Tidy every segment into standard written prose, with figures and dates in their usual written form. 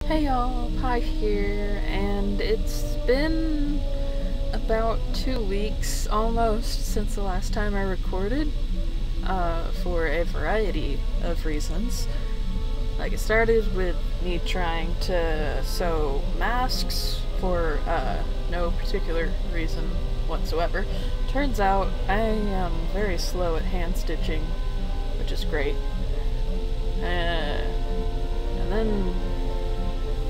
Hey y'all, Pi here, and it's been about 2 weeks almost since the last time I recorded, for a variety of reasons. Like, it started with me trying to sew masks for, no particular reason whatsoever. Turns out I am very slow at hand stitching, which is great. And then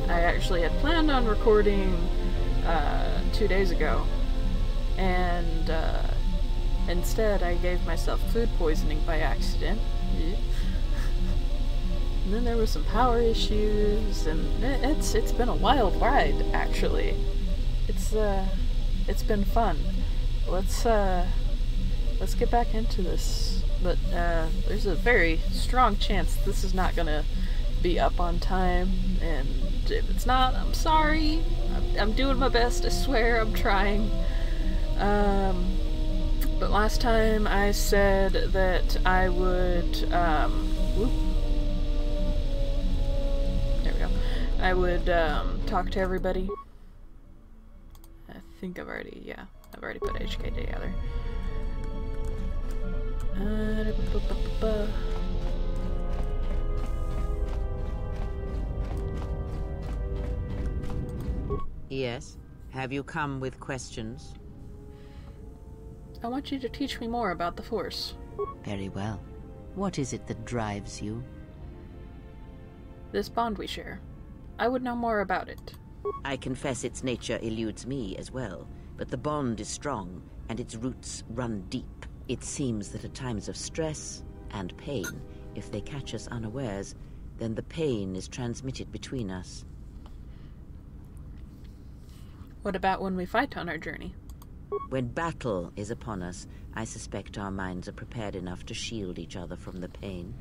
I actually had planned on recording 2 days ago, and instead I gave myself food poisoning by accident. And then there were some power issues, and it's been a wild ride, actually. It's been fun. Let's get back into this. But there's a very strong chance this is not gonna be up on time, and if it's not, I'm sorry. I'm doing my best, I swear, I'm trying. But last time I said that I would, whoop. There we go. I would, talk to everybody. I think I've already put HK together. Yes? Have you come with questions? I want you to teach me more about the Force. Very well. What is it that drives you? This bond we share. I would know more about it. I confess its nature eludes me as well, but the bond is strong, and its roots run deep. It seems that at times of stress and pain, if they catch us unawares, then the pain is transmitted between us. What about when we fight on our journey? When battle is upon us, I suspect our minds are prepared enough to shield each other from the pain.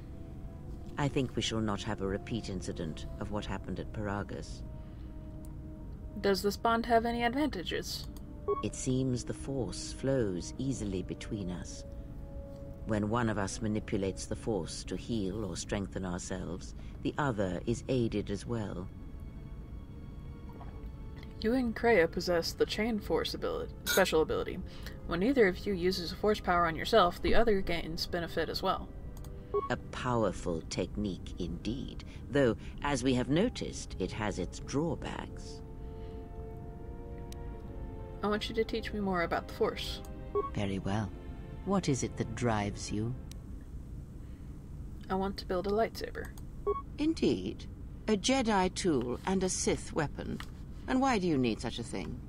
I think we shall not have a repeat incident of what happened at Paragus. Does this bond have any advantages? It seems the Force flows easily between us. When one of us manipulates the Force to heal or strengthen ourselves, the other is aided as well. You and Kreia possess the Chain Force special ability. When either of you uses a Force power on yourself, the other gains benefit as well. A powerful technique indeed, though, as we have noticed, it has its drawbacks. I want you to teach me more about the Force. Very well. What is it that drives you? I want to build a lightsaber. Indeed. A Jedi tool and a Sith weapon. And why do you need such a thing?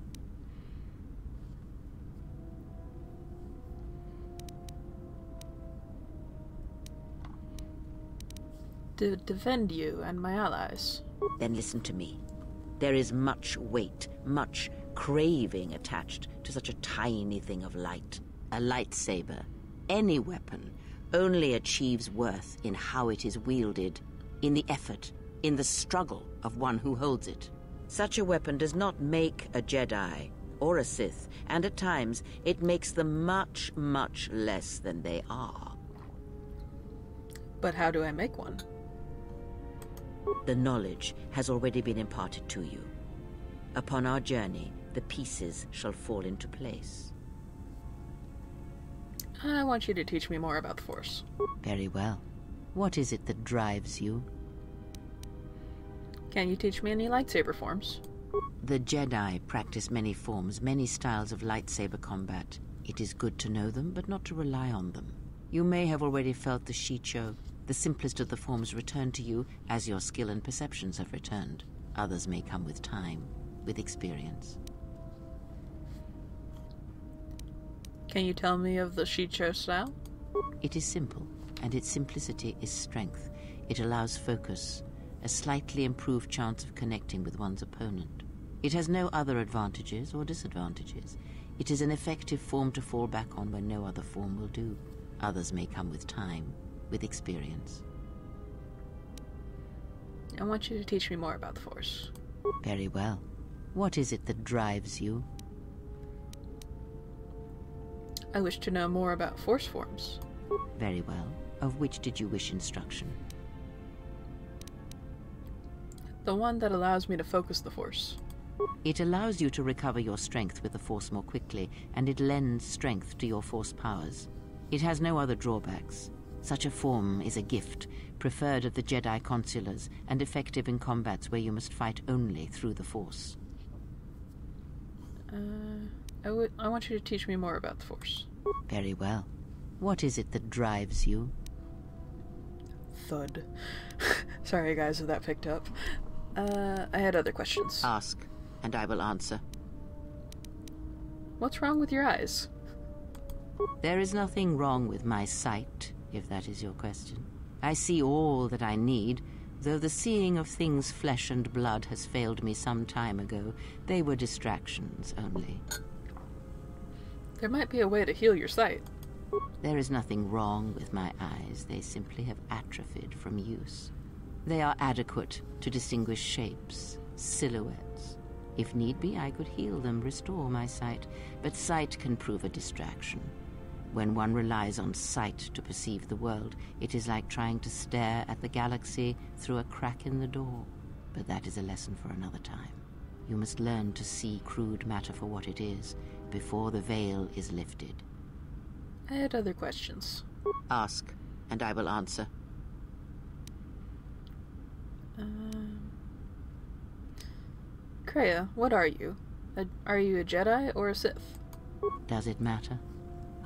To defend you and my allies. Then listen to me. There is much weight, much craving attached to such a tiny thing of light. A lightsaber, any weapon, only achieves worth in how it is wielded, in the effort, in the struggle of one who holds it. Such a weapon does not make a Jedi or a Sith, and at times it makes them much, much less than they are. But how do I make one? The knowledge has already been imparted to you. Upon our journey, the pieces shall fall into place. I want you to teach me more about the Force. Very well. What is it that drives you? Can you teach me any lightsaber forms? The Jedi practice many forms, many styles of lightsaber combat. It is good to know them, but not to rely on them. You may have already felt the Shicho. The simplest of the forms return to you as your skill and perceptions have returned. Others may come with time, with experience. Can you tell me of the Shicho style? It is simple, and its simplicity is strength. It allows focus, a slightly improved chance of connecting with one's opponent. It has no other advantages or disadvantages. It is an effective form to fall back on when no other form will do. Others may come with time, with experience. I want you to teach me more about the Force. Very well. What is it that drives you? I wish to know more about Force forms. Very well. Of which did you wish instruction? The one that allows me to focus the Force. It allows you to recover your strength with the Force more quickly, and it lends strength to your Force powers. It has no other drawbacks. Such a form is a gift, preferred of the Jedi consulars, and effective in combats where you must fight only through the Force. I want you to teach me more about the Force. Very well. What is it that drives you? Thud. Sorry, guys, if that picked up. I had other questions. Ask, and I will answer. What's wrong with your eyes? There is nothing wrong with my sight, if that is your question. I see all that I need, though the seeing of things flesh and blood has failed me some time ago. They were distractions only. There might be a way to heal your sight. There is nothing wrong with my eyes. They simply have atrophied from use. They are adequate to distinguish shapes, silhouettes. If need be, I could heal them, restore my sight. But sight can prove a distraction. When one relies on sight to perceive the world, it is like trying to stare at the galaxy through a crack in the door. But that is a lesson for another time. You must learn to see crude matter for what it is, before the veil is lifted. I had other questions. Ask, and I will answer. Kreia, what are you? Are you a Jedi or a Sith? Does it matter?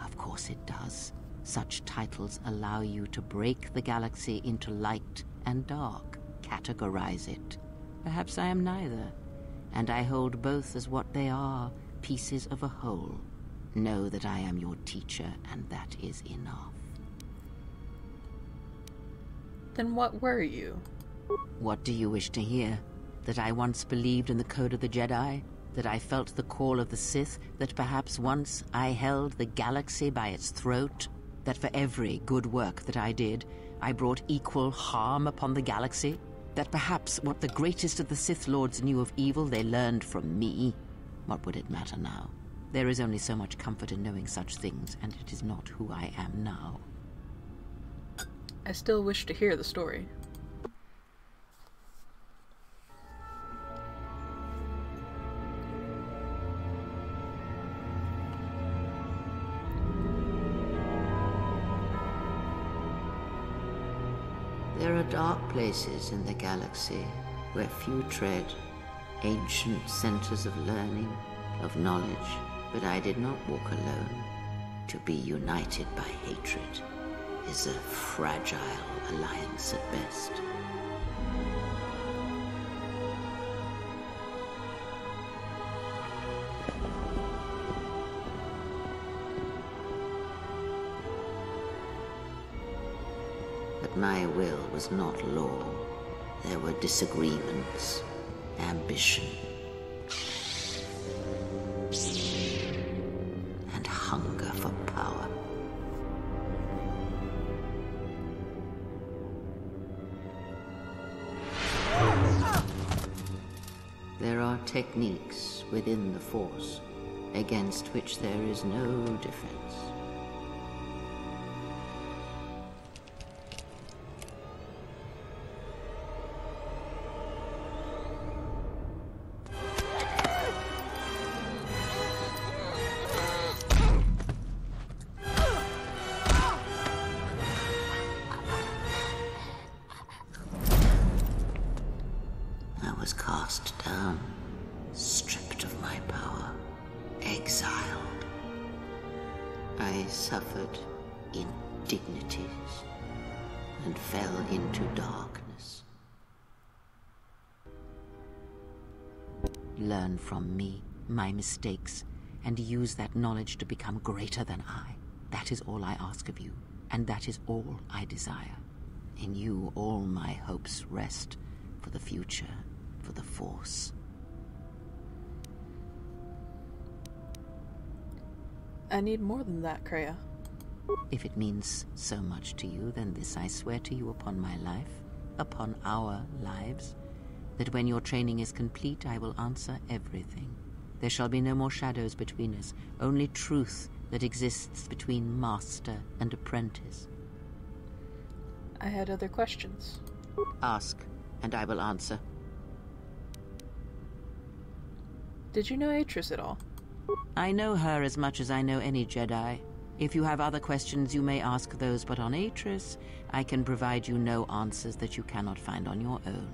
Of course it does. Such titles allow you to break the galaxy into light and dark, categorize it. Perhaps I am neither, and I hold both as what they are, pieces of a whole. Know that I am your teacher, and that is enough. Then what were you? What do you wish to hear? That I once believed in the code of the Jedi? That I felt the call of the Sith? That perhaps once I held the galaxy by its throat? That for every good work that I did, I brought equal harm upon the galaxy? That perhaps what the greatest of the Sith Lords knew of evil, they learned from me? What would it matter now? There is only so much comfort in knowing such things, and it is not who I am now. I still wish to hear the story. There are dark places in the galaxy where few tread, ancient centers of learning, of knowledge, but I did not walk alone. To be united by hatred is a fragile alliance at best. But my will was not law. There were disagreements, ambition, and hunger for power. There are techniques within the Force against which there is no defense. I was cast down, stripped of my power, exiled. I suffered indignities and fell into darkness. Learn from me, my mistakes, and use that knowledge to become greater than I. That is all I ask of you, and that is all I desire. In you all my hopes rest, for the future, for the Force. I need more than that, Kreia. If it means so much to you, then this I swear to you upon my life, upon our lives, that when your training is complete, I will answer everything. There shall be no more shadows between us, only truth that exists between master and apprentice. I had other questions. Ask, and I will answer. Did you know Atris at all? I know her as much as I know any Jedi. If you have other questions, you may ask those, but on Atris, I can provide you no answers that you cannot find on your own.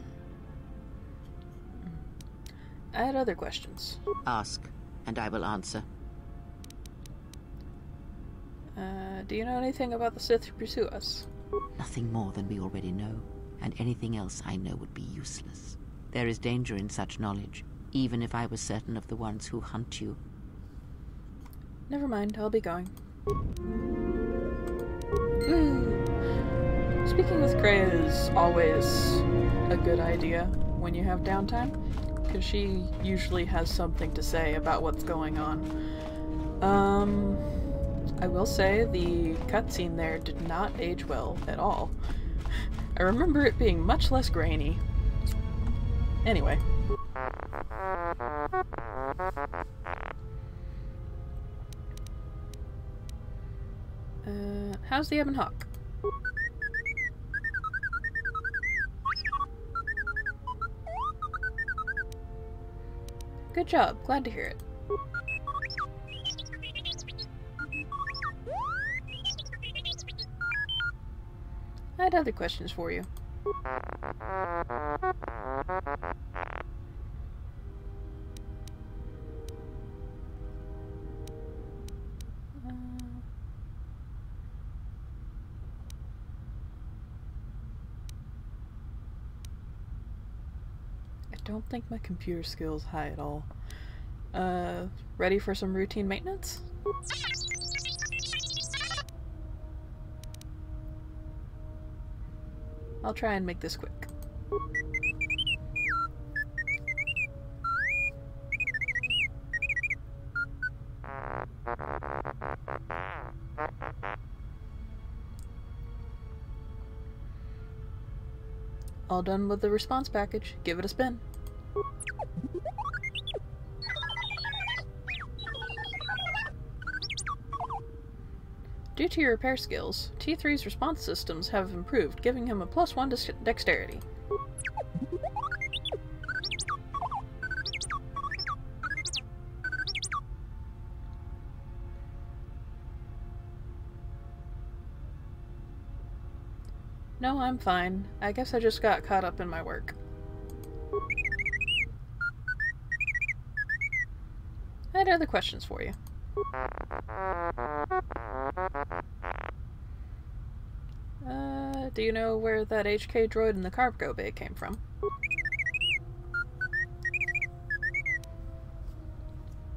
I had other questions. Ask, and I will answer. Do you know anything about the Sith who pursue us? Nothing more than we already know, and anything else I know would be useless. There is danger in such knowledge, even if I was certain of the ones who hunt you. Never mind, I'll be going. Woo! Speaking with Kreia is always a good idea when you have downtime, because she usually has something to say about what's going on. I will say the cutscene there did not age well at all. I remember it being much less grainy. Anyway. How's the Ebon Hawk? Good job, glad to hear it. I had other questions for you. I don't think my computer skill's high at all. Ready for some routine maintenance? I'll try and make this quick. All done with the response package. Give it a spin. Due to your repair skills, T3's response systems have improved, giving him a +1 dexterity. No, I'm fine. I guess I just got caught up in my work. I had other questions for you. Do you know where that HK droid in the cargo bay came from?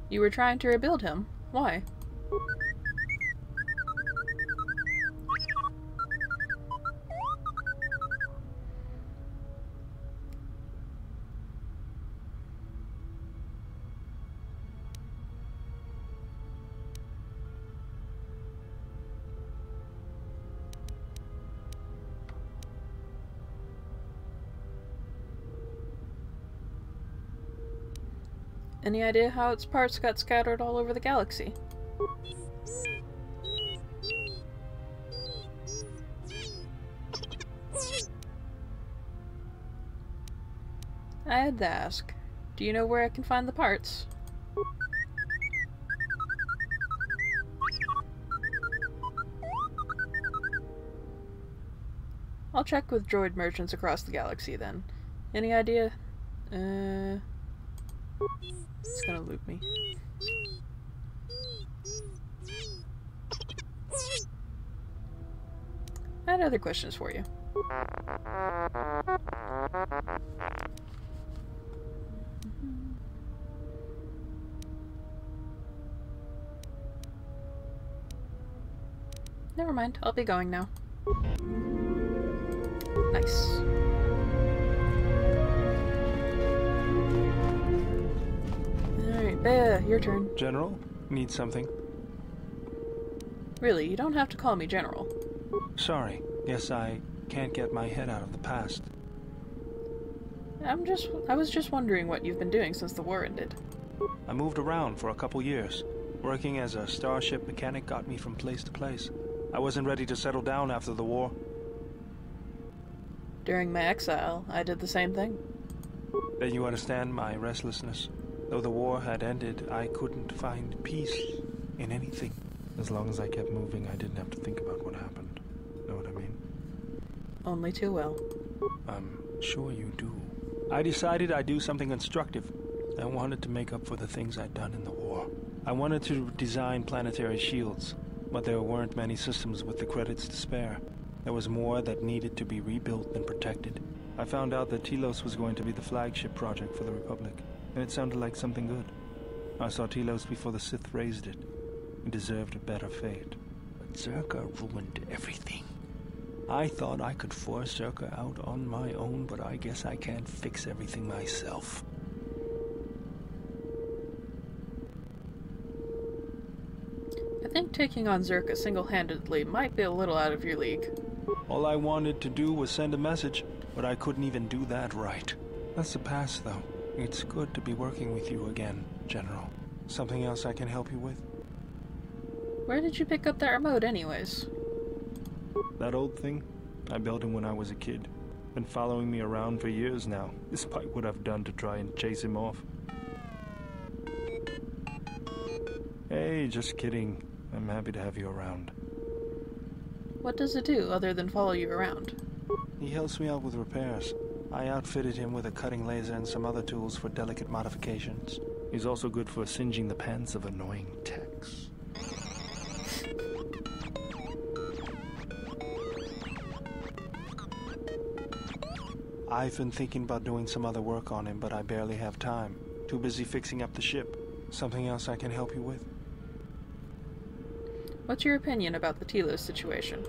You were trying to rebuild him. Why? Any idea how its parts got scattered all over the galaxy? I had to ask. Do you know where I can find the parts? I'll check with droid merchants across the galaxy then. Any idea? It's gonna loop me. I had other questions for you. Never mind, I'll be going now. Nice. Alright, Bea, your turn. General, need something? Really, you don't have to call me General. Sorry, guess I can't get my head out of the past. I was just wondering what you've been doing since the war ended. I moved around for a couple years. Working as a starship mechanic got me from place to place. I wasn't ready to settle down after the war. During my exile, I did the same thing. Then you understand my restlessness. Though the war had ended, I couldn't find peace in anything. As long as I kept moving, I didn't have to think about what happened. Know what I mean? Only too well. I'm sure you do. I decided I'd do something constructive. I wanted to make up for the things I'd done in the war. I wanted to design planetary shields, but there weren't many systems with the credits to spare. There was more that needed to be rebuilt and protected. I found out that Telos was going to be the flagship project for the Republic, and it sounded like something good. I saw Telos before the Sith raised it. It deserved a better fate. But Zerka ruined everything. I thought I could force Zerka out on my own, but I guess I can't fix everything myself. I think taking on Zerka single-handedly might be a little out of your league. All I wanted to do was send a message, but I couldn't even do that right. That's the past, though. It's good to be working with you again, General. Something else I can help you with? Where did you pick up that remote anyways? That old thing? I built him when I was a kid. Been following me around for years now, despite what I've done to try and chase him off. Hey, just kidding. I'm happy to have you around. What does it do other than follow you around? He helps me out with repairs. I outfitted him with a cutting laser and some other tools for delicate modifications. He's also good for singeing the pants of annoying techs. I've been thinking about doing some other work on him, but I barely have time. Too busy fixing up the ship. Something else I can help you with? What's your opinion about the Telos situation?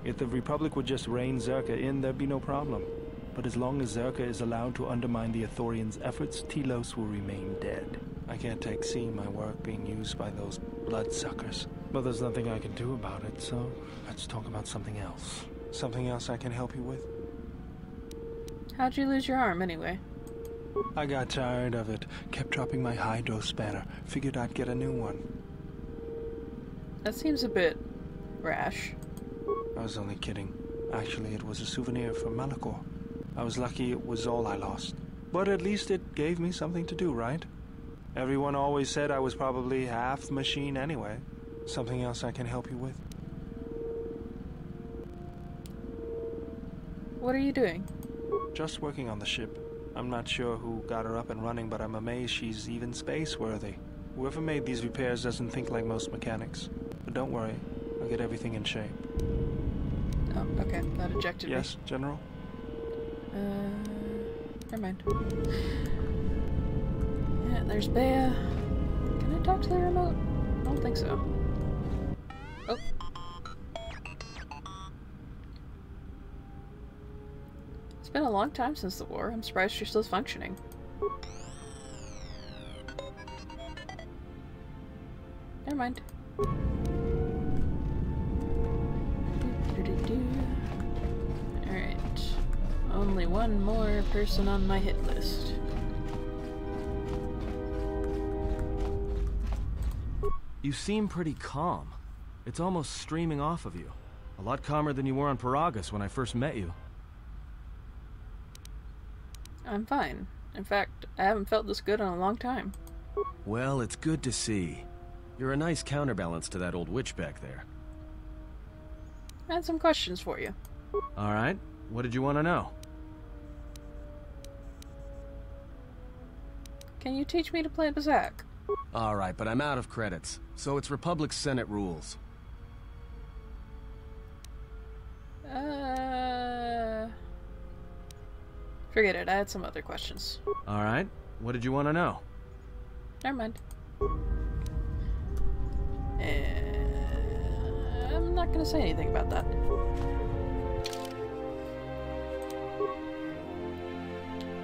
If the Republic would just rein Zerka in, there'd be no problem. But as long as Zerka is allowed to undermine the Ithorians' efforts, Telos will remain dead. I can't take seeing my work being used by those bloodsuckers. But there's nothing I can do about it, so let's talk about something else. Something else I can help you with? How'd you lose your arm, anyway? I got tired of it. Kept dropping my hydro spanner. Figured I'd get a new one. That seems a bit rash. I was only kidding. Actually, it was a souvenir from Malachor. I was lucky it was all I lost. But at least it gave me something to do, right? Everyone always said I was probably half machine anyway. Something else I can help you with? What are you doing? Just working on the ship. I'm not sure who got her up and running, but I'm amazed she's even space-worthy. Whoever made these repairs doesn't think like most mechanics. But don't worry, I'll get everything in shape. Oh, okay. That ejected me. Yes, General? Never mind. Yeah, there's Bea. Can I talk to the remote? I don't think so. Oh. It's been a long time since the war. I'm surprised you're still functioning. Never mind. Alright. Only one more person on my hit list. You seem pretty calm. It's almost streaming off of you. A lot calmer than you were on Paragus when I first met you. I'm fine. In fact, I haven't felt this good in a long time. Well, it's good to see. You're a nice counterbalance to that old witch back there. I had some questions for you. Alright, what did you want to know? Can you teach me to play Bazak? Alright, but I'm out of credits, so it's Republic Senate rules. Forget it, I had some other questions. Alright, what did you want to know? Never mind. I'm not gonna say anything about that.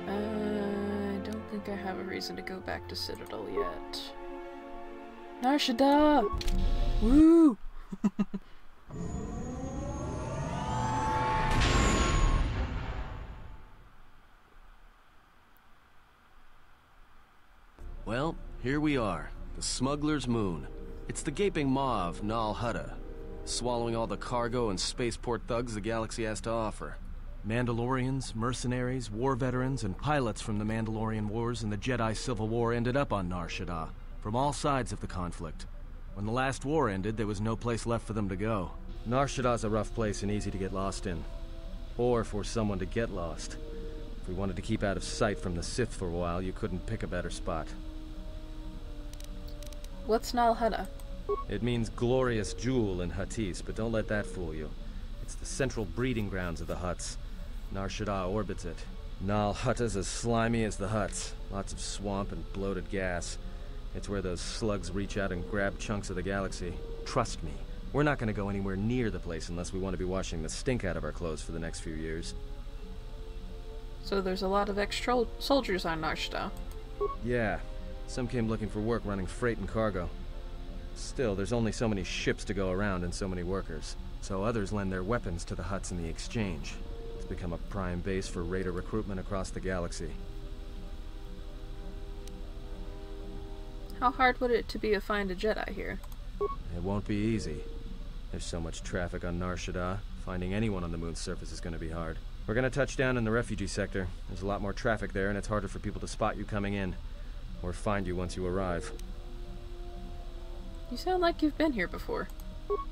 I don't think I have a reason to go back to Citadel yet. Nar Shadaa! Woo! Well, here we are. The Smuggler's Moon. It's the gaping maw of Nar Shadaa, swallowing all the cargo and spaceport thugs the galaxy has to offer. Mandalorians, mercenaries, war veterans, and pilots from the Mandalorian Wars and the Jedi Civil War ended up on Nar Shadaa, from all sides of the conflict. When the last war ended, there was no place left for them to go. Nar Shadaa's a rough place and easy to get lost in. Or for someone to get lost. If we wanted to keep out of sight from the Sith for a while, you couldn't pick a better spot. What's Nar Shadaa? It means glorious jewel in Huttese, but don't let that fool you. It's the central breeding grounds of the Hutts. Nar Shadaa orbits it. Nal Hutta's as slimy as the Hutts. Lots of swamp and bloated gas. It's where those slugs reach out and grab chunks of the galaxy. Trust me, we're not going to go anywhere near the place unless we want to be washing the stink out of our clothes for the next few years. So there's a lot of extra soldiers on Nar Shadaa. Yeah. Some came looking for work running freight and cargo. Still, there's only so many ships to go around and so many workers. So others lend their weapons to the Hutts in the exchange. It's become a prime base for raider recruitment across the galaxy. How hard would it to be to find a Jedi here? It won't be easy. There's so much traffic on Nar Shadaa. Finding anyone on the moon's surface is going to be hard. We're going to touch down in the refugee sector. There's a lot more traffic there, and it's harder for people to spot you coming in. Or find you once you arrive. You sound like you've been here before.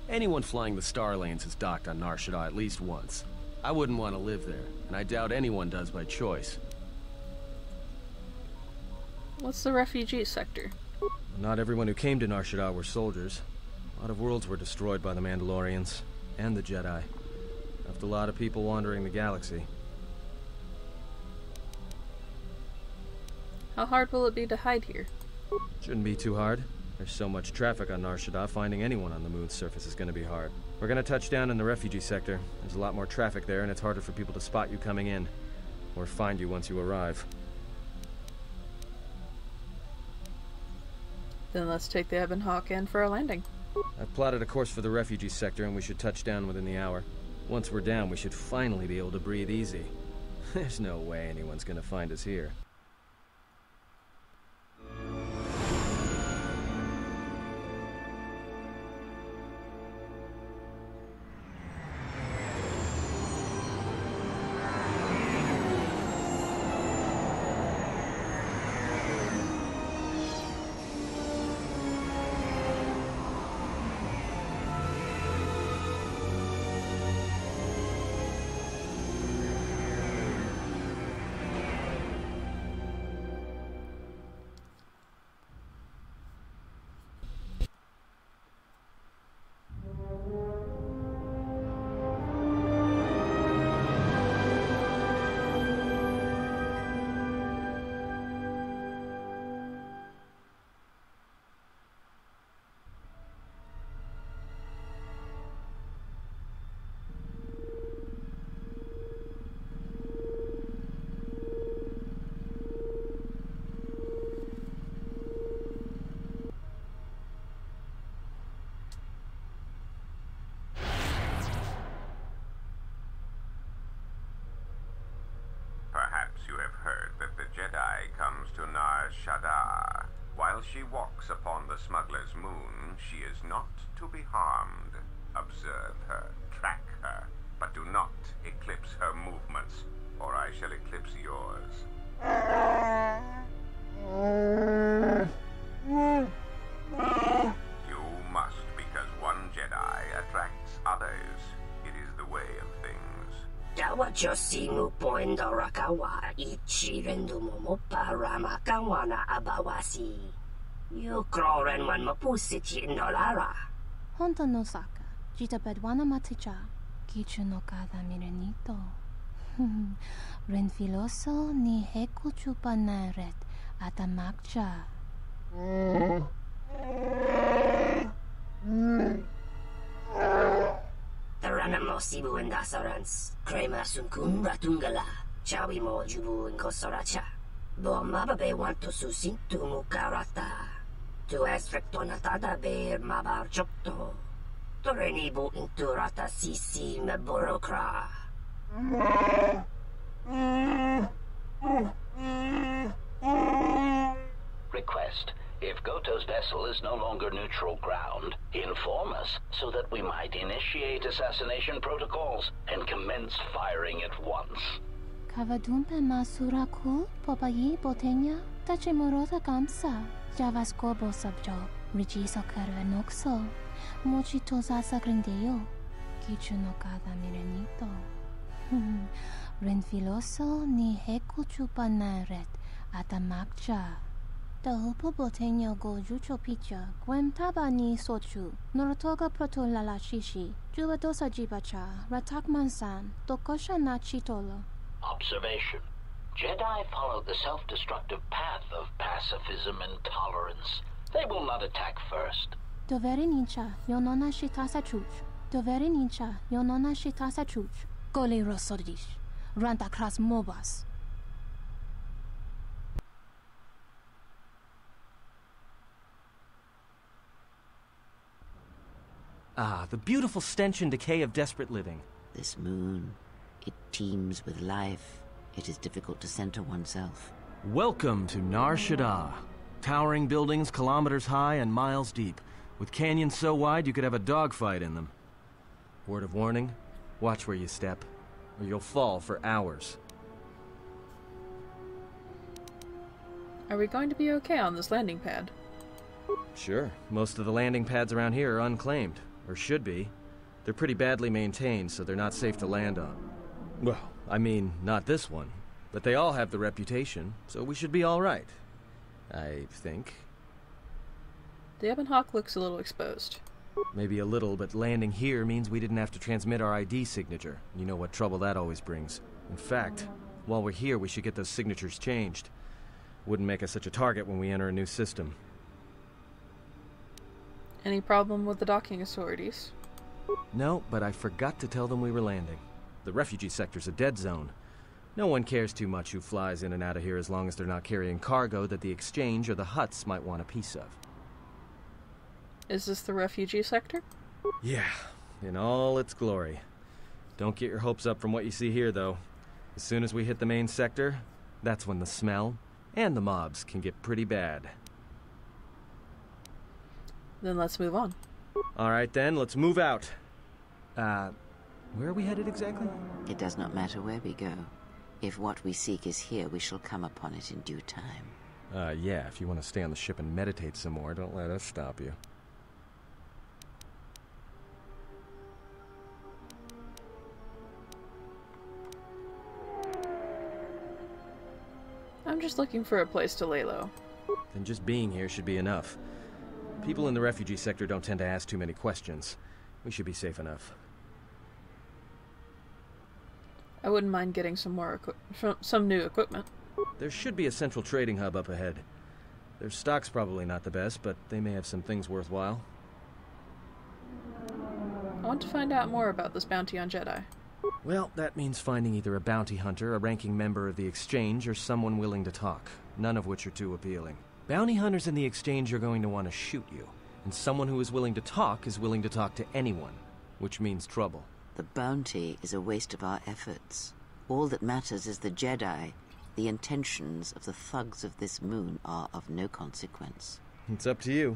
Anyone flying the Star Lanes has docked on Nar Shadaa at least once. I wouldn't want to live there, and I doubt anyone does by choice. What's the refugee sector? Not everyone who came to Nar Shadaa were soldiers. A lot of worlds were destroyed by the Mandalorians, and the Jedi. Left a lot of people wandering the galaxy. How hard will it be to hide here? Shouldn't be too hard. There's so much traffic on Nar Shadaa, finding anyone on the moon's surface is going to be hard. We're going to touch down in the refugee sector. There's a lot more traffic there, and it's harder for people to spot you coming in. Or find you once you arrive. Then let's take the Ebon Hawk in for a landing. I've plotted a course for the refugee sector, and we should touch down within the hour. Once we're down, we should finally be able to breathe easy. There's no way anyone's going to find us here. Nar Shadaa. While she walks upon the smuggler's moon, she is not to be harmed. Observe her, track her, but do not eclipse her movements, or I shall eclipse yours. You must, because one Jedi attracts others. It is the way of things. Dawachosimu poendo rakawa ichi rendumo mopara makawana abawasi. Yukroren man mapusiti nolara. Honto no saka, jita bedwana maticha, kichu no kada mirenito. Renfiloso ni heku chupaнаret atamakcha. Taranamo sibu indasarans, crema sunkun ratungala, chawi mo jubu inkosoracha. Bo mababe wanto susintu mukarata. Tu estricto natada ber mabar chokto. Torenibu inturata sisi me burokra. Request. If KOTOR's vessel is no longer neutral ground, inform us so that we might initiate assassination protocols and commence firing at once. Kavadumpe masura kul popayi botenya tachimurota kamsa javaskobo sabjo rijiso karvenokso mochitosa sagrindeo kichuno cada mirenito renfiloso ni heko chupanaret atamakcha Dahupo botenya go jucho picha gwen taba ni sochu norotoga proto lala shishi jubadosa jibacha ratak mansan tokosha na chitolo. Observation. Jedi follow the self-destructive path of pacifism and tolerance. They will not attack first. Doveri nincha yonona shitasa chuch. Doveri nincha yonona shitasa chuch. Goli rosodish. Ranta kras mobas. Ah, the beautiful stench and decay of desperate living. This moon, it teems with life. It is difficult to center oneself. Welcome to Nar Shadaa. Towering buildings kilometers high and miles deep, with canyons so wide you could have a dogfight in them. Word of warning, watch where you step, or you'll fall for hours. Are we going to be okay on this landing pad? Sure, most of the landing pads around here are unclaimed. Or should be. They're pretty badly maintained, so they're not safe to land on. Well, I mean, not this one. But they all have the reputation, so we should be alright. I think. The Ebon Hawk looks a little exposed. Maybe a little, but landing here means we didn't have to transmit our ID signature. You know what trouble that always brings. In fact, while we're here, we should get those signatures changed. Wouldn't make us such a target when we enter a new system. Any problem with the docking authorities? No, but I forgot to tell them we were landing. The refugee sector's a dead zone. No one cares too much who flies in and out of here as long as they're not carrying cargo that the exchange or the Hutts might want a piece of. Is this the refugee sector? Yeah, in all its glory. Don't get your hopes up from what you see here, though. As soon as we hit the main sector, that's when the smell and the mobs can get pretty bad. Then let's move on. Alright then, let's move out. Where are we headed exactly? It does not matter where we go. If what we seek is here, we shall come upon it in due time. Yeah, if you want to stay on the ship and meditate some more, don't let us stop you. I'm just looking for a place to lay low. Then just being here should be enough. People in the refugee sector don't tend to ask too many questions. We should be safe enough. I wouldn't mind getting some new equipment. There should be a central trading hub up ahead. Their stock's probably not the best, but they may have some things worthwhile. I want to find out more about this bounty on Jedi. Well, that means finding either a bounty hunter, a ranking member of the Exchange, or someone willing to talk, none of which are too appealing. Bounty hunters in the Exchange are going to want to shoot you, and someone who is willing to talk to anyone, which means trouble. The bounty is a waste of our efforts. All that matters is the Jedi. The intentions of the thugs of this moon are of no consequence. It's up to you.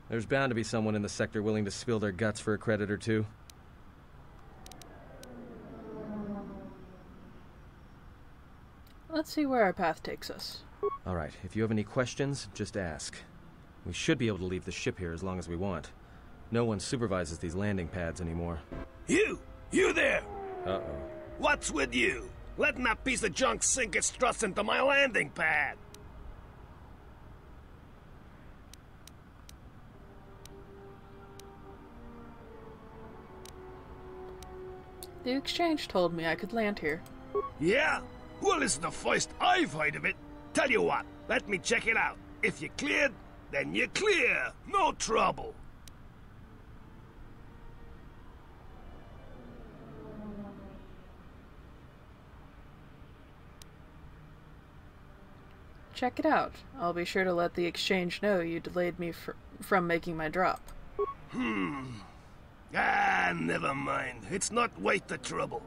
There's bound to be someone in the sector willing to spill their guts for a credit or two. Let's see where our path takes us. Alright, if you have any questions, just ask. We should be able to leave the ship here as long as we want. No one supervises these landing pads anymore. You there! Uh-oh. What's with you? Letting that piece of junk sink its struts into my landing pad! The Exchange told me I could land here. Yeah? Well, this is the first I've heard of it. Tell you what, let me check it out. If you're cleared, then you're clear. No trouble. Check it out. I'll be sure to let the Exchange know you delayed me from making my drop. Never mind. It's not worth the trouble.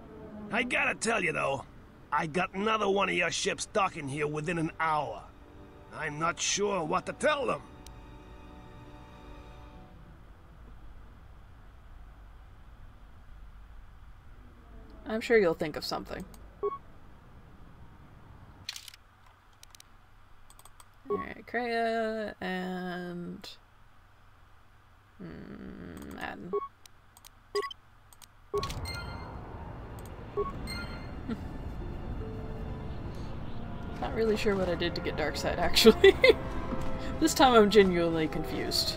I gotta tell you, though, I got another one of your ships docking here within an hour. I'm not sure what to tell them. I'm sure you'll think of something. Alright, Kreia and... Madden. Not really sure what I did to get Darkseid, actually. This time I'm genuinely confused.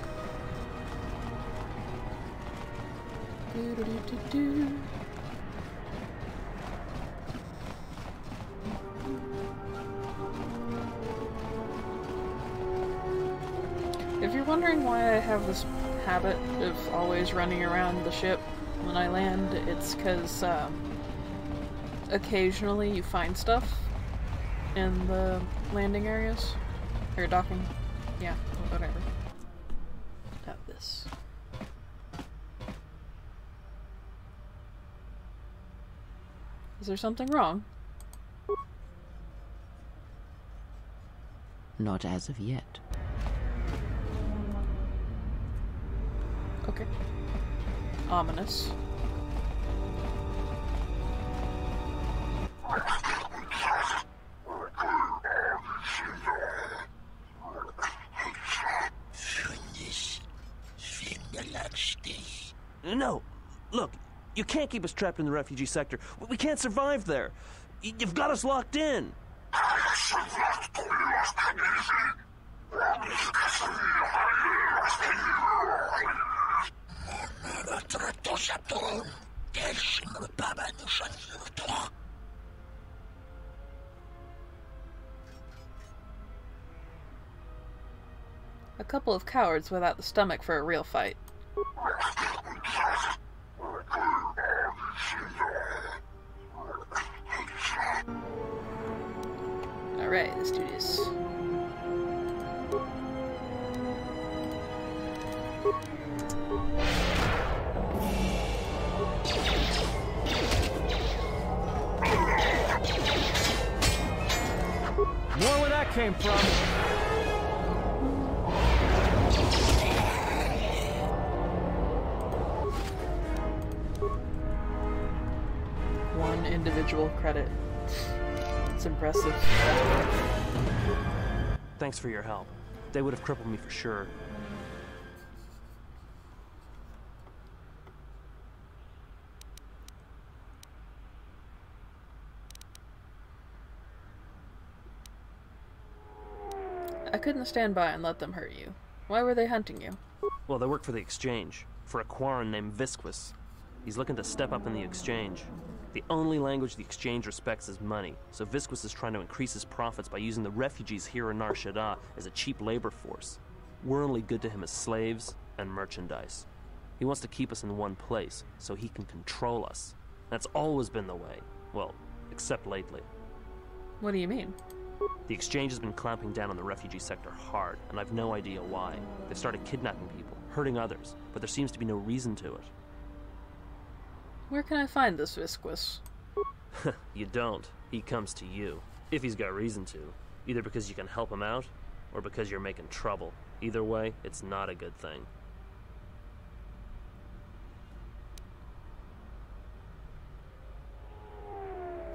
If you're wondering why I have this habit of always running around the ship when I land, it's because occasionally you find stuff in the landing areas. Or docking. Yeah, whatever. Have this. Is there something wrong? Not as of yet. Okay. Ominous. No! Look, you can't keep us trapped in the refugee sector. We can't survive there. You've got us locked in. A couple of cowards without the stomach for a real fight. Alright, let's do this. More where that came from. One individual credit. It's impressive. Thanks for your help. They would have crippled me for sure. I couldn't stand by and let them hurt you. Why were they hunting you? Well, they work for the Exchange, for a Quarren named Visquis. He's looking to step up in the Exchange. The only language the Exchange respects is money, so Visquis is trying to increase his profits by using the refugees here in Nar Shadaa as a cheap labor force. We're only good to him as slaves and merchandise. He wants to keep us in one place, so he can control us. That's always been the way. Well, except lately. What do you mean? The Exchange has been clamping down on the refugee sector hard, and I've no idea why. They've started kidnapping people, hurting others, but there seems to be no reason to it. Where can I find this Visquis? You don't. He comes to you. If he's got reason to. Either because you can help him out, or because you're making trouble. Either way, it's not a good thing.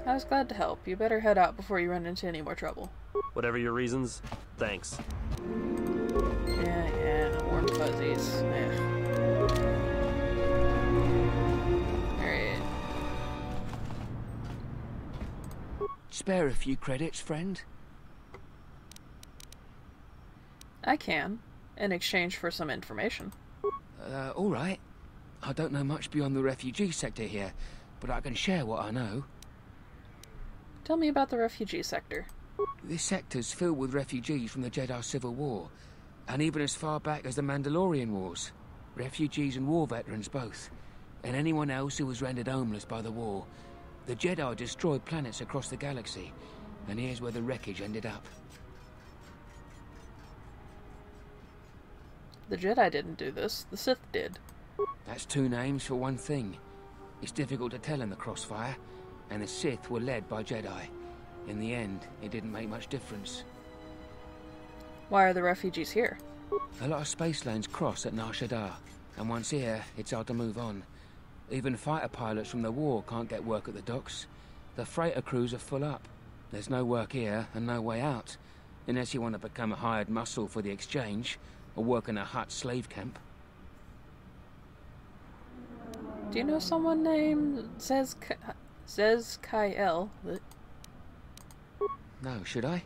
I was glad to help. You better head out before you run into any more trouble. Whatever your reasons, thanks. Yeah, warm fuzzies. Alright. Spare a few credits, friend? I can, in exchange for some information. Alright. I don't know much beyond the refugee sector here, but I can share what I know. Tell me about the refugee sector. This sector's filled with refugees from the Jedi Civil War, and even as far back as the Mandalorian Wars. Refugees and war veterans both, and anyone else who was rendered homeless by the war. The Jedi destroyed planets across the galaxy, and here's where the wreckage ended up. The Jedi didn't do this, the Sith did. That's two names for one thing. It's difficult to tell in the Crossfire, and the Sith were led by Jedi. In the end, it didn't make much difference. Why are the refugees here? A lot of space lanes cross at Nar Shadaa, and once here, it's hard to move on. Even fighter pilots from the war can't get work at the docks. The freighter crews are full up. There's no work here and no way out, unless you want to become a hired muscle for the exchange or work in a Hutt slave camp. Do you know someone named Zez Kyle? No, should I?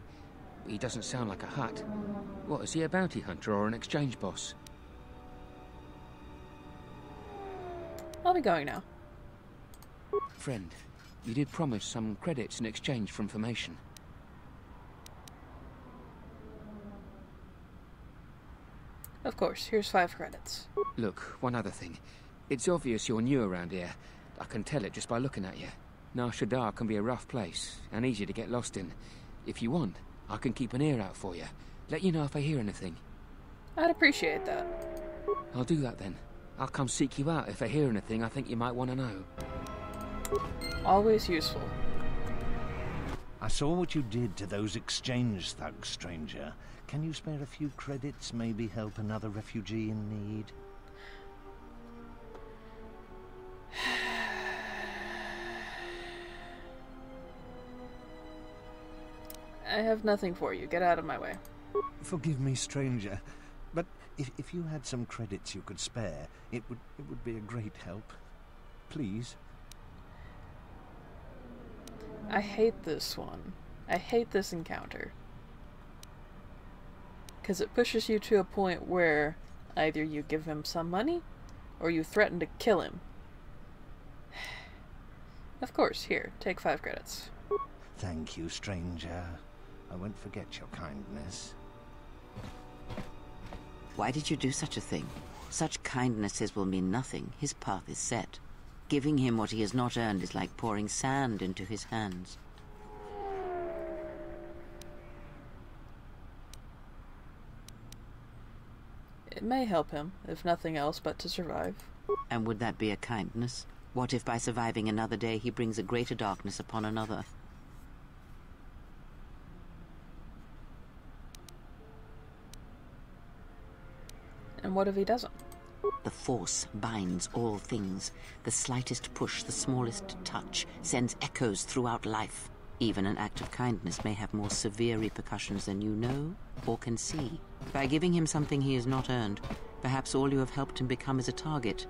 He doesn't sound like a Hutt. What, is he a bounty hunter or an exchange boss? I'll be going now. Friend, you did promise some credits in exchange for information. Of course, here's 5 credits. Look, one other thing. It's obvious you're new around here. I can tell it just by looking at you. Nar Shadaa can be a rough place, and easy to get lost in. If you want, I can keep an ear out for you. Let you know if I hear anything. I'd appreciate that. I'll do that then. I'll come seek you out if I hear anything I think you might want to know. Always useful. I saw what you did to those exchange thugs, stranger. Can you spare a few credits, maybe help another refugee in need? I have nothing for you. Get out of my way. Forgive me, stranger, but if you had some credits you could spare, it would be a great help. Please. I hate this one. I hate this encounter. Because it pushes you to a point where either you give him some money, or you threaten to kill him. Of course, here, take 5 credits. Thank you, stranger. I won't forget your kindness. Why did you do such a thing? Such kindnesses will mean nothing. His path is set. Giving him what he has not earned is like pouring sand into his hands. It may help him, if nothing else but to survive. And would that be a kindness? What if by surviving another day he brings a greater darkness upon another? And what if he doesn't? The Force binds all things. The slightest push, the smallest touch, sends echoes throughout life. Even an act of kindness may have more severe repercussions than you know or can see. By giving him something he has not earned, perhaps all you have helped him become is a target.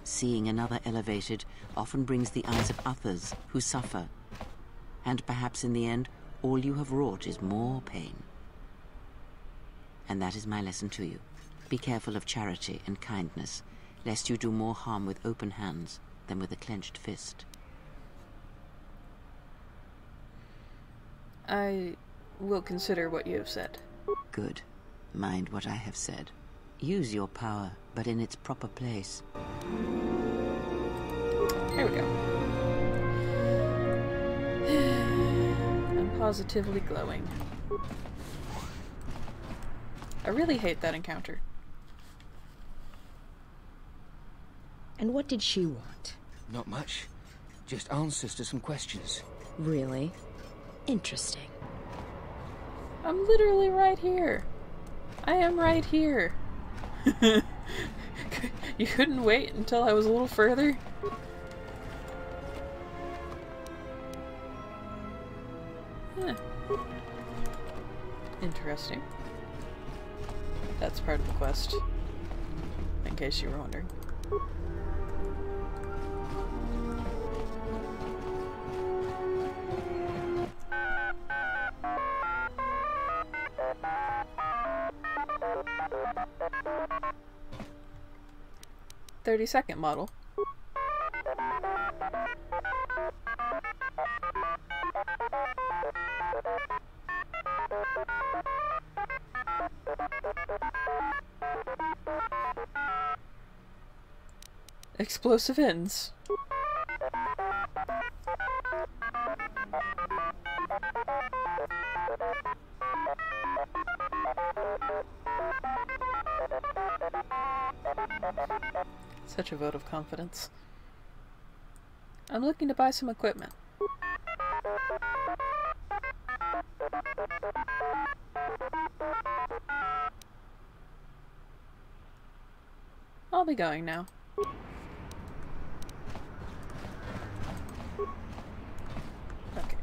Seeing another elevated often brings the eyes of others who suffer. And perhaps in the end, all you have wrought is more pain. And that is my lesson to you. Be careful of charity and kindness, lest you do more harm with open hands than with a clenched fist. I will consider what you have said. Good. Mind what I have said. Use your power, but in its proper place. Here we go. I'm positively glowing. I really hate that encounter. And what did she want? Not much. Just answers to some questions. Really? Interesting. I'm literally right here. I am right here. You couldn't wait until I was a little further? Huh. Interesting. That's part of the quest. In case you were wondering. "30-second model." Explosive ends. Such a vote of confidence. I'm looking to buy some equipment. I'll be going now. Okay.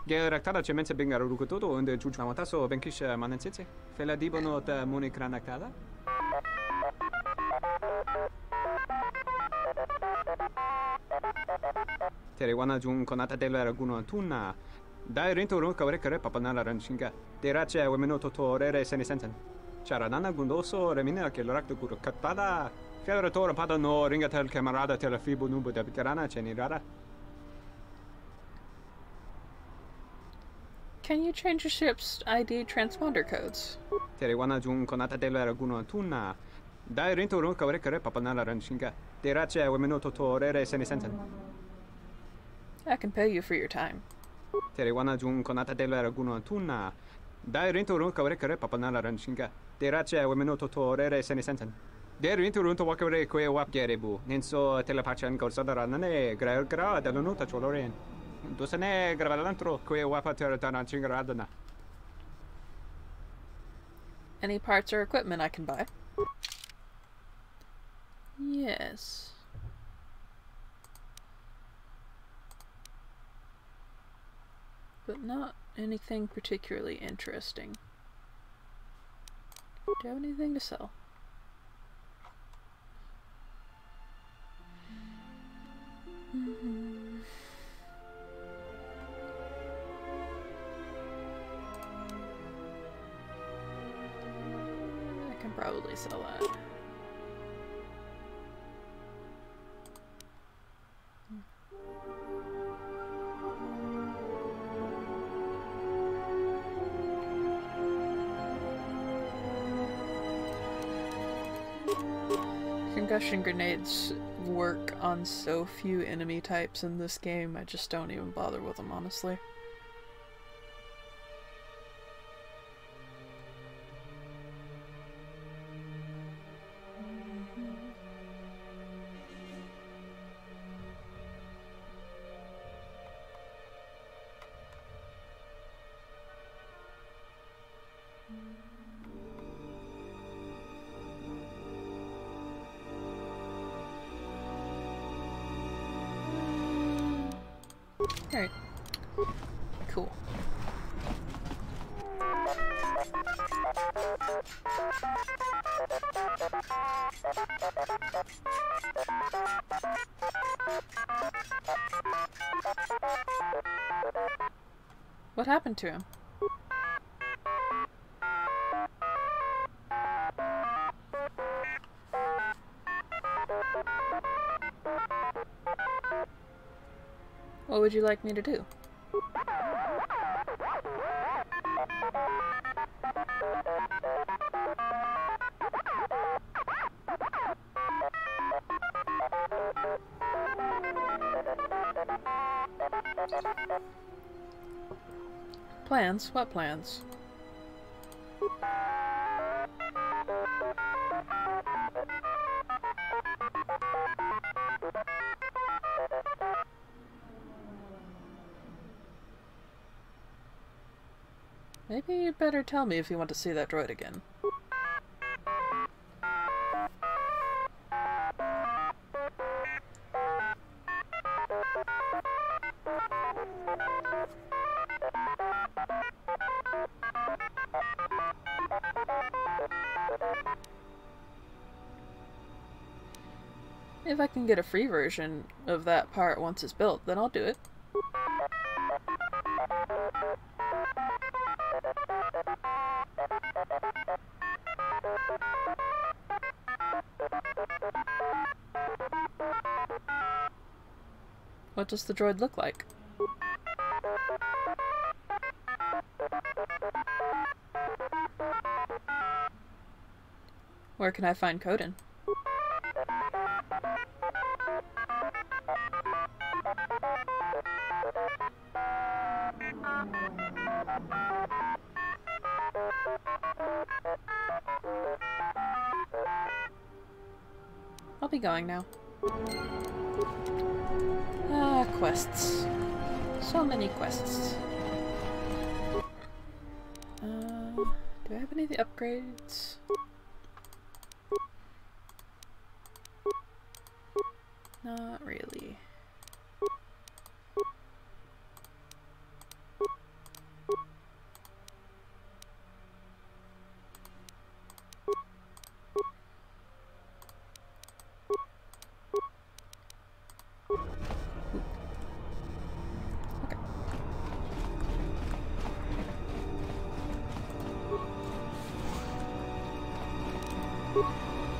Geraktada cemente bingar rukutodo und jujuamataso benkish manensitse. Fela dibono ta munikranaktada. Terewana jun konata della raguno tunna. Dai rento ron kavrekare papanala ranshinga. Derace wemeno totorere senesensen. Charanana gundoso remina che l'orakto guru katpada. Fiaratore pada no ringatel camarada telefibo nubo da veterana cenirara. Can you change your ship's ID transponder codes? Terewana jun konata della raguno tunna. Dai rento ron kavrekare papanala ranshinga. Derace wemeno totorere senesensen. I can pay you for your time. Terewana jun konata della raguno tunna. Dai rento ron kavrekare papanala ranshinga. Derace wemeno totorere senesensen. Der rento ron to wakare kwe wap gerebu. Nenso telepachan gorsada nane gra della nota choloren. Dosane gravalantro kwe wapa teratana chingaradana. Any parts or equipment I can buy? Yes. But not anything particularly interesting. Do you have anything to sell? I can probably sell that. Concussion grenades work on so few enemy types in this game, I just don't even bother with them, honestly. Alright. Cool. What happened to him? What would you like me to do? Plans? What plans? Maybe you'd better tell me if you want to see that droid again. If I can get a free version of that part once it's built, then I'll do it. What does the droid look like? Where can I find Coden? I'll be going now. Quests. So many quests. Do I have any of the upgrades? Not really.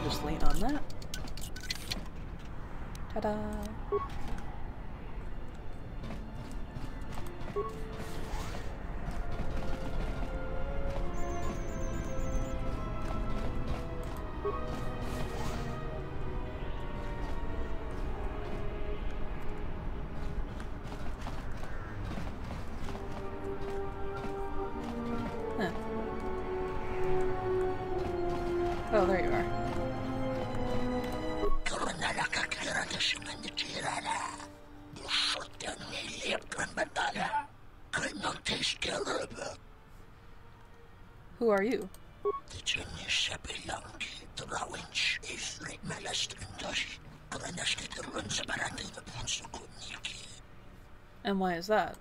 Just lean on that. Ta-da! Huh. Oh, there you are. Who are you? And why is that?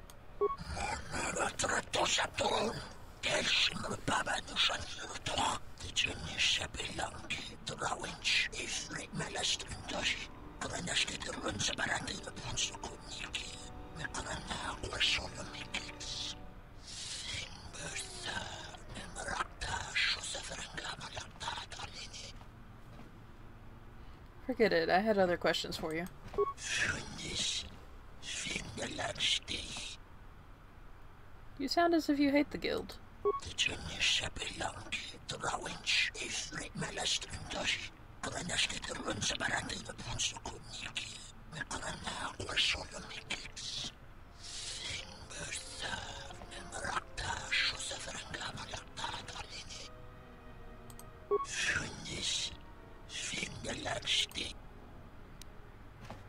Forget it, I had other questions for you. You sound as if you hate the guild.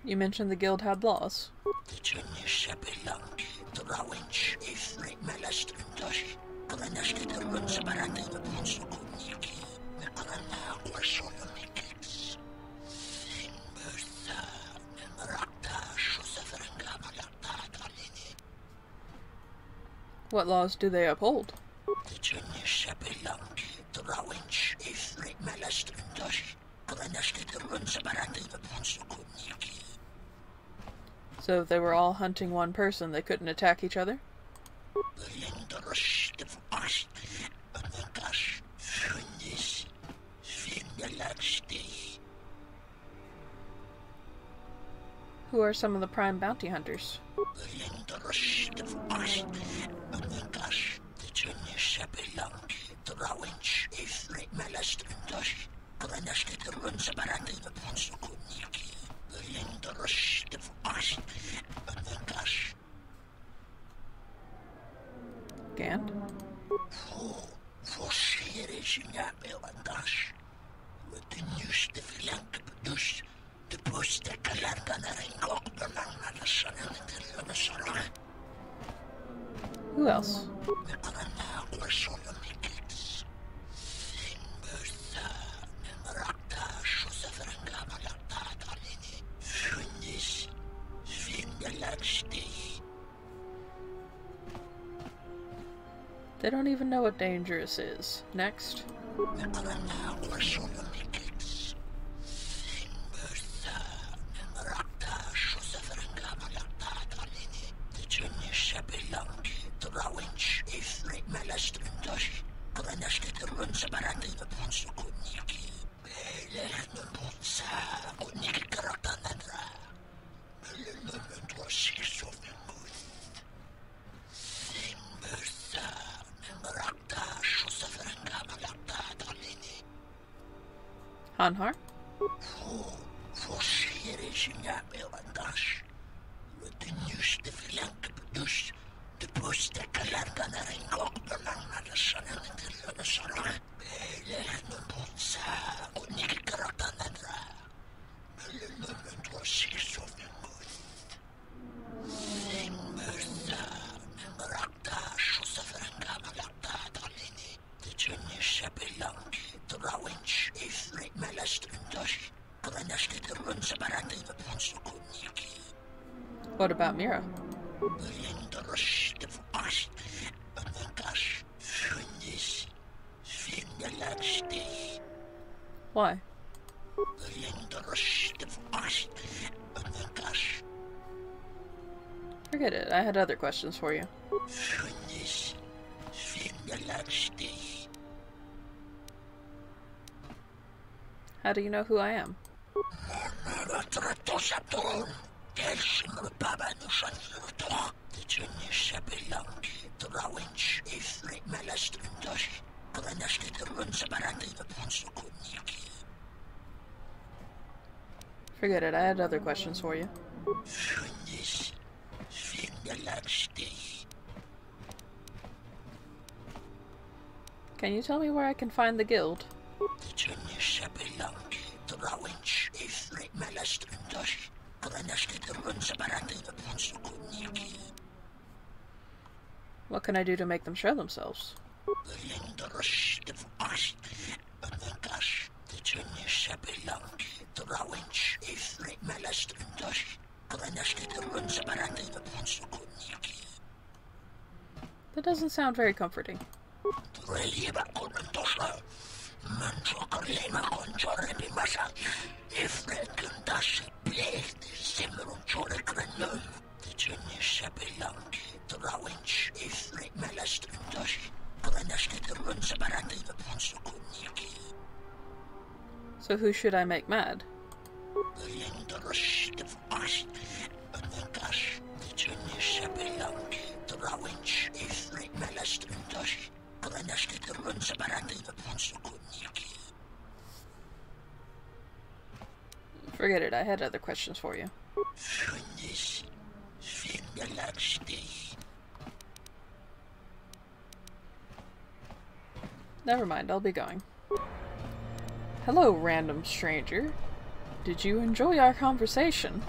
You mentioned the guild had laws. What laws do they uphold? So if they were all hunting one person, they couldn't attack each other? Who are some of the prime bounty hunters? Gant? Who else? They don't even know what dangerous is. Next. Hanhar? What about Mira? Why? Forget it. I had other questions for you. How do you know who I am? Forget it. I had other questions for you. Can you tell me where I can find the guild? What can I do to make them show themselves? That doesn't sound very comforting. So who should I make mad? Forget it, I had other questions for you. Never mind, I'll be going. Hello, random stranger. Did you enjoy our conversation?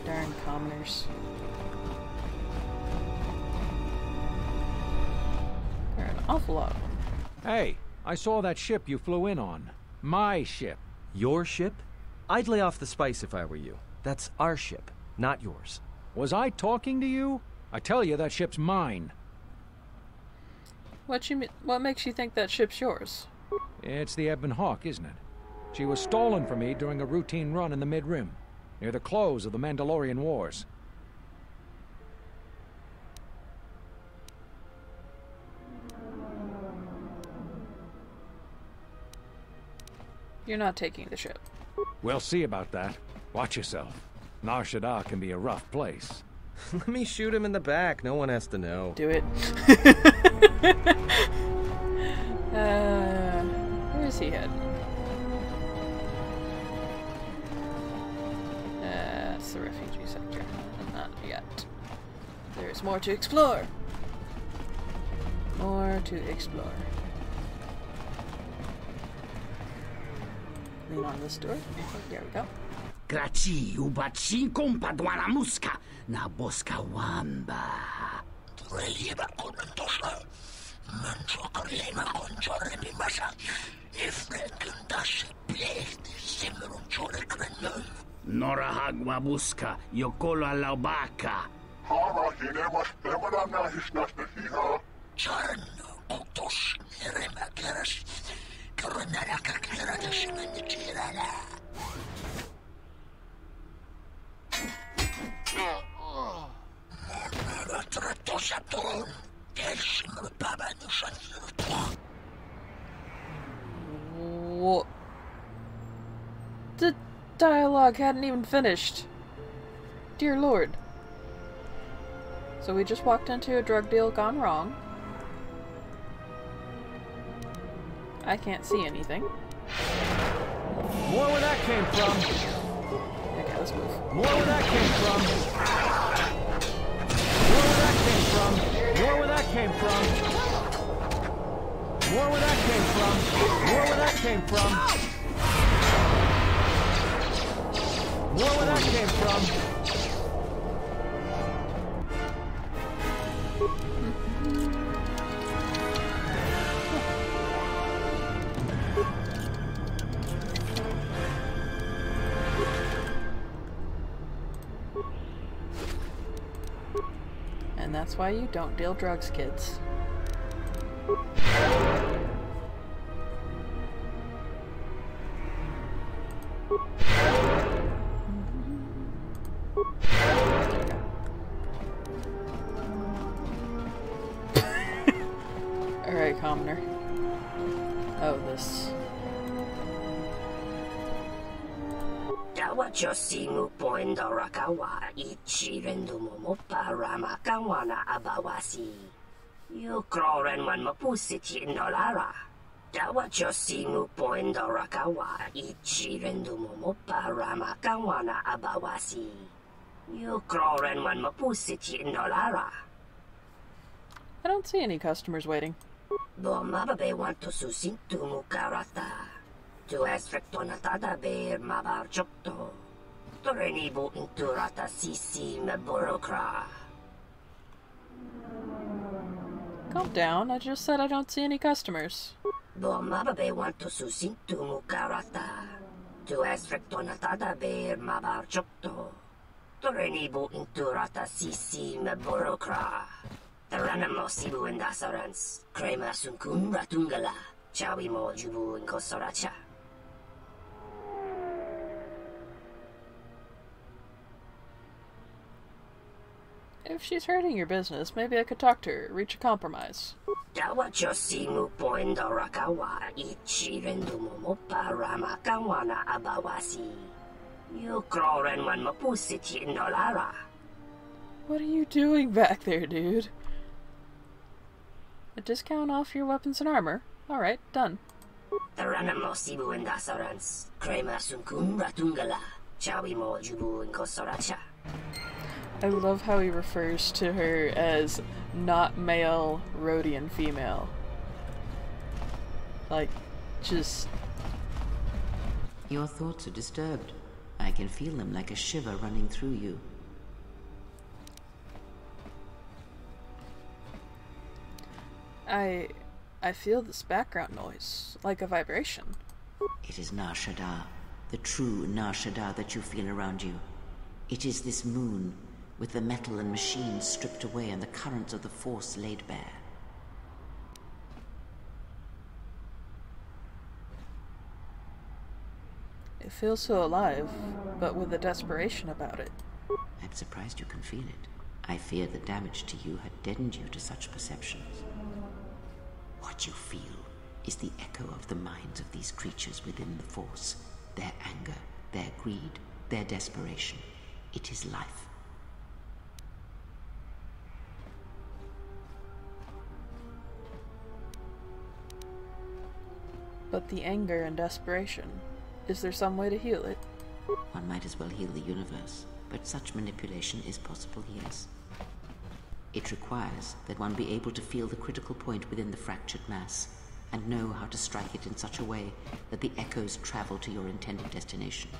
Darn commoners. There are an awful lot of them. Hey, I saw that ship you flew in on. My ship. Your ship? I'd lay off the spice if I were you. That's our ship, not yours. Was I talking to you? I tell you, that ship's mine. What makes you think that ship's yours? It's the Ebon Hawk, isn't it? She was stolen from me during a routine run in the Mid-Rim, near the close of the Mandalorian Wars. You're not taking the ship. We'll see about that. Watch yourself. Nar Shadaa can be a rough place. Let me shoot him in the back. No one has to know. Do it. Where is he heading? It's the refugee sector. Not yet. There's more to explore. More to explore. Lean on this door. There we go. Graci ubaci kompadwana muska na boska wamba. Relieba konentosla. Mancho karlema konchore bimasa. Ifrekundashi pleegde simmerun chore krenun. Nora hagwa buska yokolo alaubaka. Hara hinemas temana hisnaste hiha. Charno oktos rema keras. Koronara kakira desimen kirala. What? The dialogue hadn't even finished. Dear Lord. So we just walked into a drug deal gone wrong. I can't see anything. More where that came from. Okay, let's move. More where that came from. More where that came from. More where that came from. More where that came from. More where that came from. More where that came from. that's why you don't deal drugs, kids. Alright, commoner. Oh, this. Dawachosimu poindorakawa ichirendu momopa ramakawana abawasi. You kroren wan mapusiti nolara. Dawachosimu poindorakawa ichirendu momopa ramakawana abawasi. You kroren wan mapusiti nolara. I don't see any customers waiting. Bomababe want to susintu mukarata. Tu esfrektonatada ber mabar chokto. Torenibu inturata sisi meborokra. Calm down, I just said I don't see any customers. Bomababe want to susintu mukarata. Tu esfrektonatada ber mabar chokto. Torenibu inturata sisi meborokra. Taranamo sibu indasarans. Krema sunkun ratungala. Chawi mo jubu inkosoracha. If she's hurting your business, maybe I could talk to her, reach a compromise. Dawachosimu poindorakawa ichirendu momopa ramakawana abawasi. You kroren wan mapusiti nolara. What are you doing back there, dude? A discount off your weapons and armor? Alright, done. Taranamo sibu indasarans. Krema sunkun ratungala. Chawi mo jubu inkosoracha. I love how he refers to her as not male, Rhodian female. Like, just... Your thoughts are disturbed. I can feel them like a shiver running through you. I feel this background noise, like a vibration. It is Nar Shadaa, the true Nar Shadaa that you feel around you. It is this moon, with the metal and machines stripped away and the currents of the Force laid bare. It feels so alive, but with a desperation about it. I'm surprised you can feel it. I fear the damage to you had deadened you to such perceptions. What you feel is the echo of the minds of these creatures within the Force. Their anger, their greed, their desperation. It is life. But the anger and desperation, is there some way to heal it? One might as well heal the universe, but such manipulation is possible, yes. It requires that one be able to feel the critical point within the fractured mass, and know how to strike it in such a way that the echoes travel to your intended destination.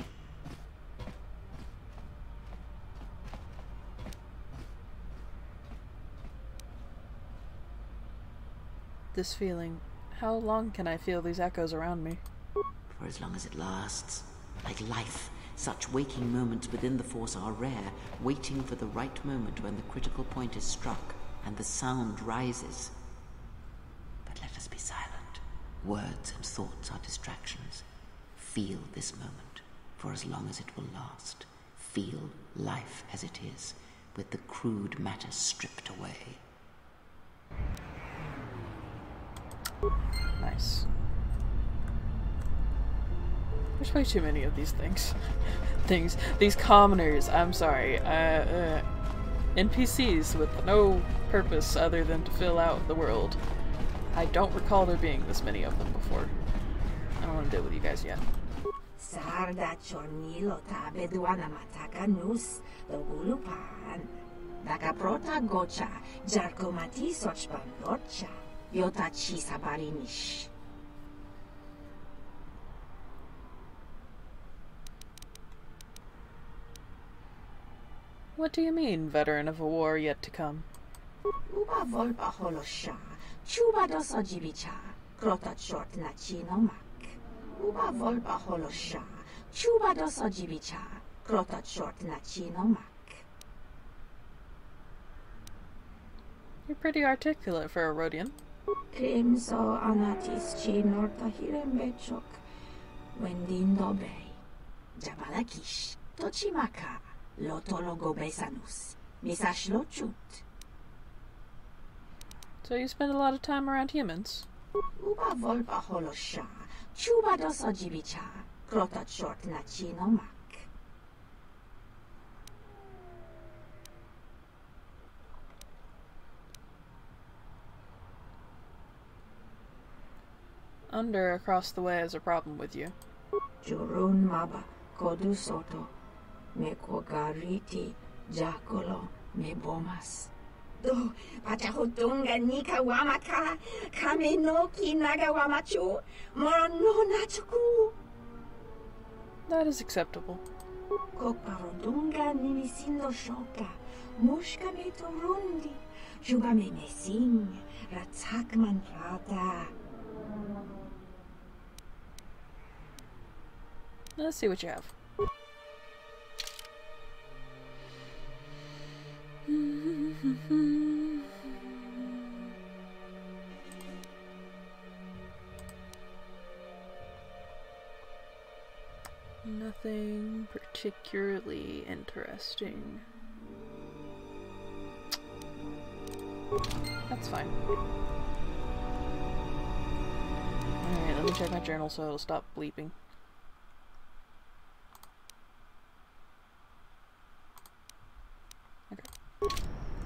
This feeling, how long can I feel these echoes around me? For as long as it lasts. Like life, such waking moments within the Force are rare, waiting for the right moment when the critical point is struck and the sound rises. But let us be silent. Words and thoughts are distractions. Feel this moment, for as long as it will last. Feel life as it is, with the crude matter stripped away. Nice. There's way too many of these things. These commoners, I'm sorry. NPCs with no purpose other than to fill out the world. I don't recall there being this many of them before. I don't want to deal with you guys yet. Sarda chornilo tabe duana mataka nus, dogulupan. Dakaprota gocha, jarkomati sochpan dorcha, yotachi sabarinish. What do you mean, veteran of a war yet to come? Uba volpa holosha, chuba dos ojibicha, krota short na chino mak. Uba volpa holosha, chuba dos ojibicha, krota short na chino mak. You're pretty articulate for a Rhodian. Krimso anatis chi norta hirembechok. Wendindo bay. Jabalakish. Tochimaka. Lotologo besanus. Misashlochut. So you spend a lot of time around humans? Uba volpa holosha. Chuba dos ojibicha. Krotat short lachino mak. Under across the way has a problem with you. Jurun maba. Kodu soto. Mekogariti. Jacolo. Mebomas. Do patahotunga nika wamaka. Kame no kinaga wamachu. Morono nachuku. That is acceptable. Koparodunga nimisindo shoka. Mushka me torundi. Juba me mesing. Ratsak manfrata. Let's see what you have. Nothing particularly interesting. That's fine. Alright, let me check my journal so it'll stop bleeping. Okay.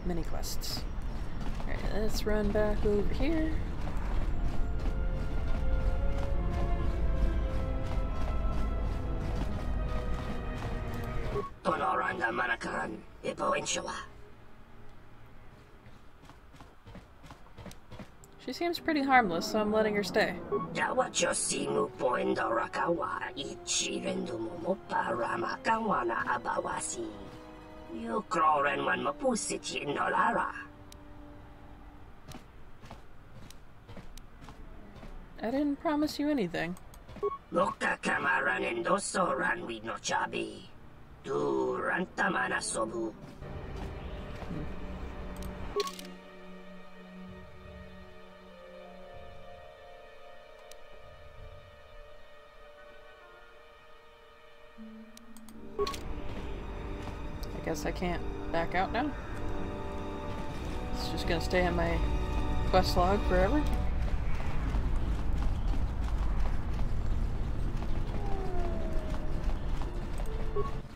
Mini quests. Alright, let's run back over here. Tonoranda Manakan, Ipo Inshawa. She seems pretty harmless, so I'm letting her stay. Dawacho simu poendo rakawa ichi rendumo parama kawana abawasi. You kroren man mapusiti nolara. I didn't promise you anything. Loka kamaran endoso ran we no chabi. Du rantamana sobu. I guess I can't back out now. It's just gonna stay in my quest log forever.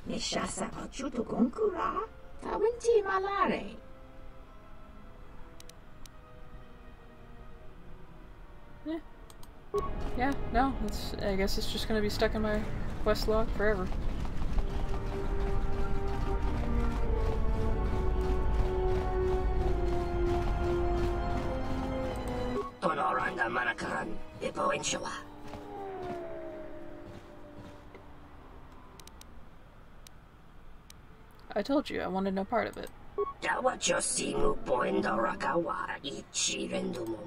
Nishasa pachuto gonkura. Tawinti malare. Yeah, no, I guess it's just gonna be stuck in my quest log forever. Tonoranda Manakan, Ipo Inshawa. I told you, I wanted no part of it. Dawacho simu poendo rakawa ichi rendumo.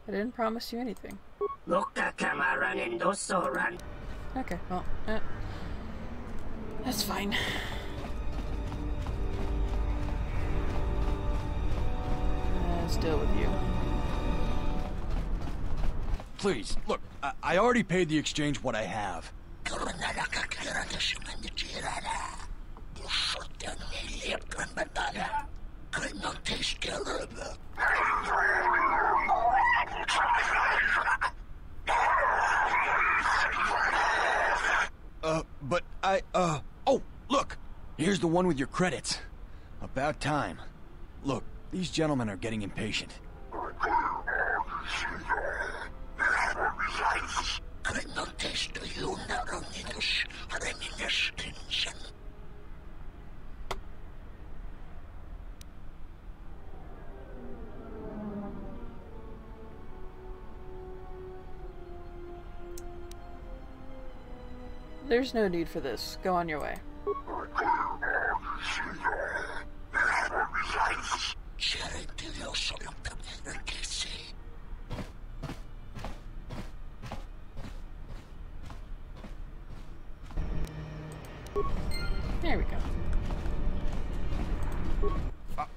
I didn't promise you anything. Loka kamaran endoso ran. Okay, well, that's fine. Let's deal with you. Please, look, I already paid the exchange what I have. But oh, look! Here's the one with your credits. About time. Look, these gentlemen are getting impatient. There's no need for this. Go on your way. There we go.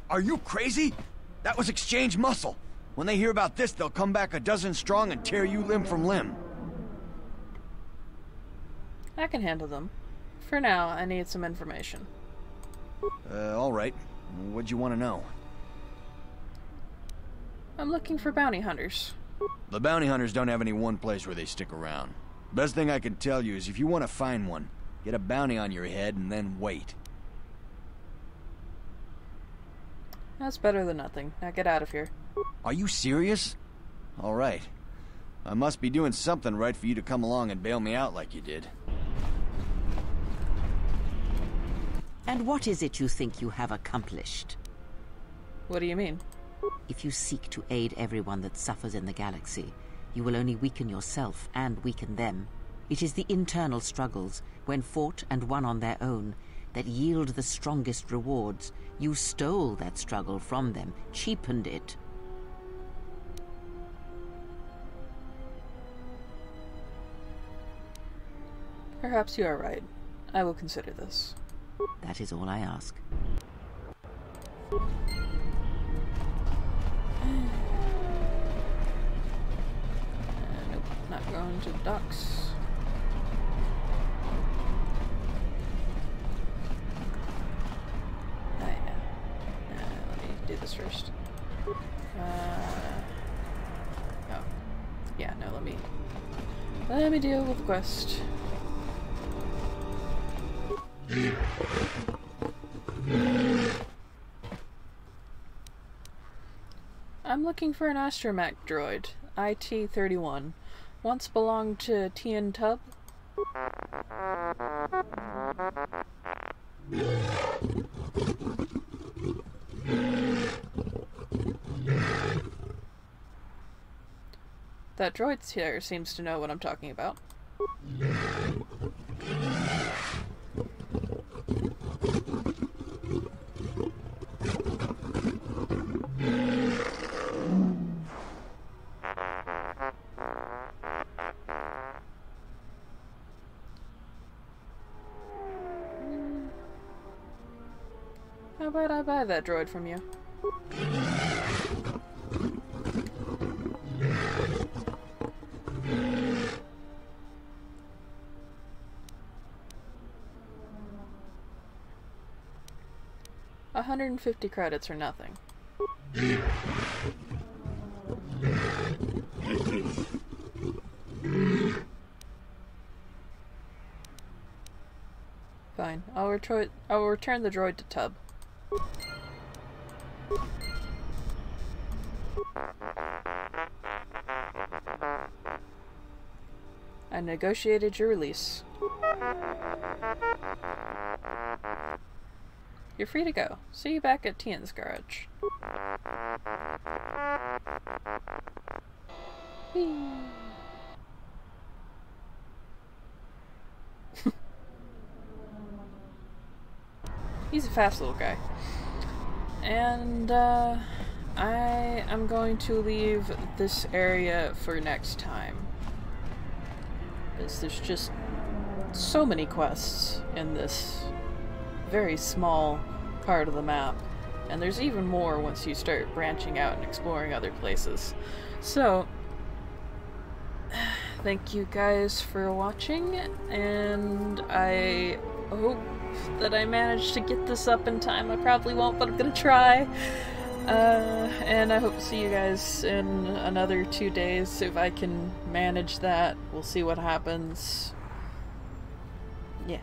Are you crazy? That was exchange muscle. When they hear about this, they'll come back a dozen strong and tear you limb from limb. I can handle them. For now, I need some information. All right. What'd you want to know? I'm looking for bounty hunters. The bounty hunters don't have any one place where they stick around. Best thing I can tell you is if you want to find one, get a bounty on your head and then wait. That's better than nothing. Now get out of here. Are you serious? All right. I must be doing something right for you to come along and bail me out like you did. And what is it you think you have accomplished? What do you mean? If you seek to aid everyone that suffers in the galaxy, you will only weaken yourself and weaken them. It is the internal struggles, when fought and won on their own, that yield the strongest rewards. You stole that struggle from them, cheapened it. Perhaps you are right. I will consider this. That is all I ask. Nope, not going to the docks. Let me do this first. Oh. Yeah, no, let me deal with the quest. I'm looking for an astromech droid, IT-31. Once belonged to Tien Tub. That droid here seems to know what I'm talking about. How about I buy that droid from you? $150 credits or nothing. Fine. I'll return the droid to Tub. I negotiated your release. You're free to go. See you back at Tien's garage. Whee. He's a fast little guy. And, I am going to leave this area for next time. Because there's just so many quests in this very small part of the map. And there's even more once you start branching out and exploring other places. So, thank you guys for watching, and I hope that I managed to get this up in time. I probably won't, but I'm gonna try. And I hope to see you guys in another 2 days if I can manage that. We'll see what happens. Yeah.